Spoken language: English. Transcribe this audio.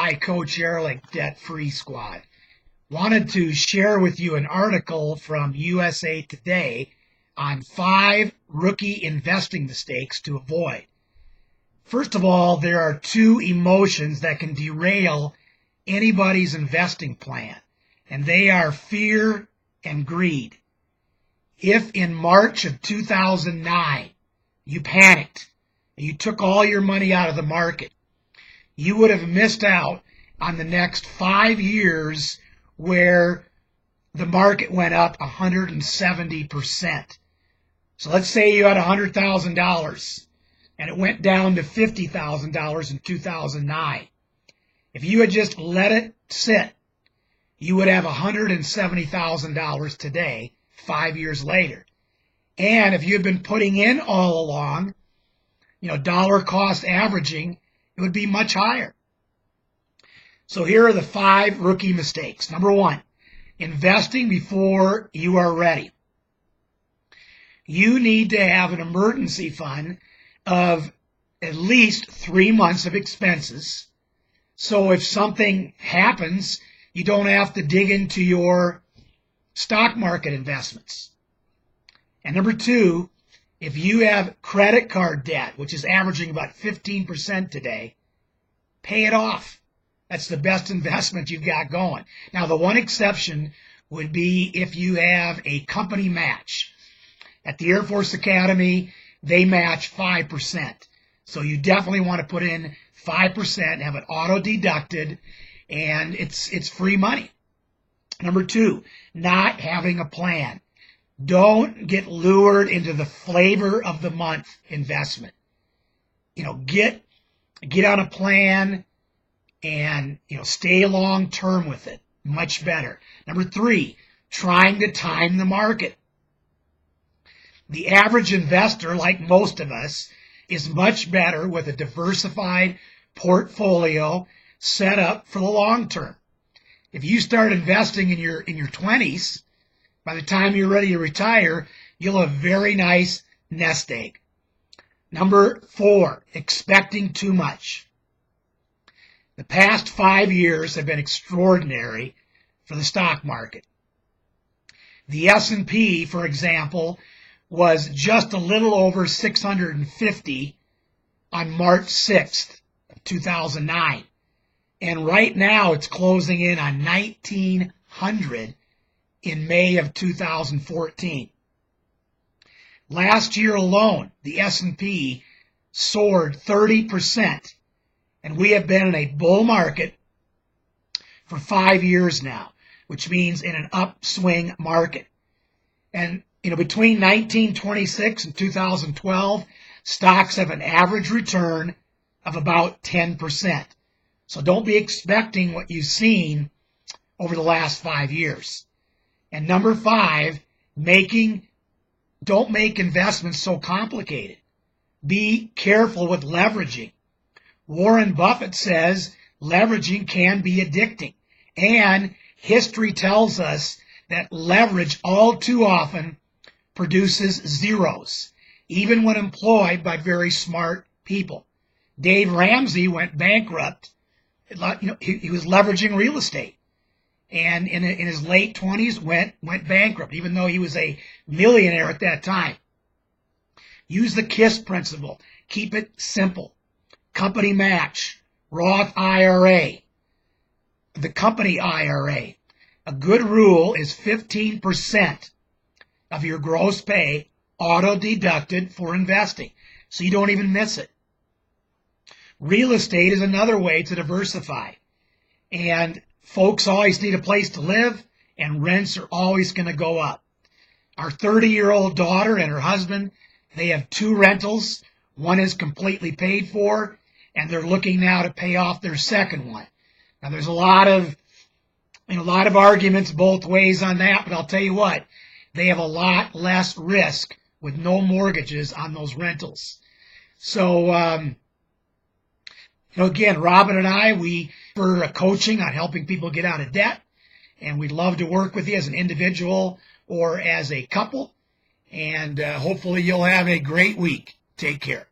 Hi, Coach Ehrlich, Debt Free Squad. Wanted to share with you an article from USA Today on 5 rookie investing mistakes to avoid. First of all, there are 2 emotions that can derail anybody's investing plan, and they are fear and greed. If in March of 2009 you panicked and you took all your money out of the market, you would have missed out on the next 5 years where the market went up 170%. So let's say you had $100,000 and it went down to $50,000 in 2009. If you had just let it sit, you would have $170,000 today, 5 years later. And if you had been putting in all along, dollar cost averaging, it would be much higher. So here are the 5 rookie mistakes. Number 1, investing before you are ready. You need to have an emergency fund of at least 3 months of expenses. So if something happens, you don't have to dig into your stock market investments. And number 2, if you have credit card debt, which is averaging about 15% today, pay it off. That's the best investment you've got going. Now, the one exception would be if you have a company match. At the Air Force Academy, they match 5%. So you definitely want to put in 5%, have it auto-deducted, and it's free money. Number 2, not having a plan. Don't get lured into the flavor of the month investment. Get on a plan and, stay long term with it. Much better. Number 3, trying to time the market. The average investor, like most of us, is much better with a diversified portfolio set up for the long term. If you start investing in your 20s, by the time you're ready to retire, you'll have a very nice nest egg. Number 4, expecting too much. The past 5 years have been extraordinary for the stock market. The S&P, for example, was just a little over 650 on March 6th of 2009. And right now it's closing in on 1,900 in May of 2014. Last year alone, the S&P soared 30%, and we have been in a bull market for 5 years now, which means in an upswing market. And between 1926 and 2012, stocks have an average return of about 10%. So don't be expecting what you've seen over the last 5 years. And number 5, don't make investments so complicated. Be careful with leveraging. Warren Buffett says leveraging can be addicting. And history tells us that leverage all too often produces zeros, even when employed by very smart people. Dave Ramsey went bankrupt. He was leveraging real estate. And in his late 20s went bankrupt, even though he was a millionaire at that time. Use the KISS principle. Keep it simple. Company match, Roth IRA, the company IRA. A good rule is 15% of your gross pay auto-deducted for investing, so you don't even miss it. Real estate is another way to diversify. And folks always need a place to live, and rents are always going to go up. Our 30-year-old daughter and her husband, they have 2 rentals. One is completely paid for, and they're looking now to pay off their second one. Now, there's a lot of arguments both ways on that, but I'll tell you what, they have a lot less risk with no mortgages on those rentals. So, again, Robin and I, we for coaching on helping people get out of debt, and we'd love to work with you as an individual or as a couple. And hopefully you'll have a great week. Take care.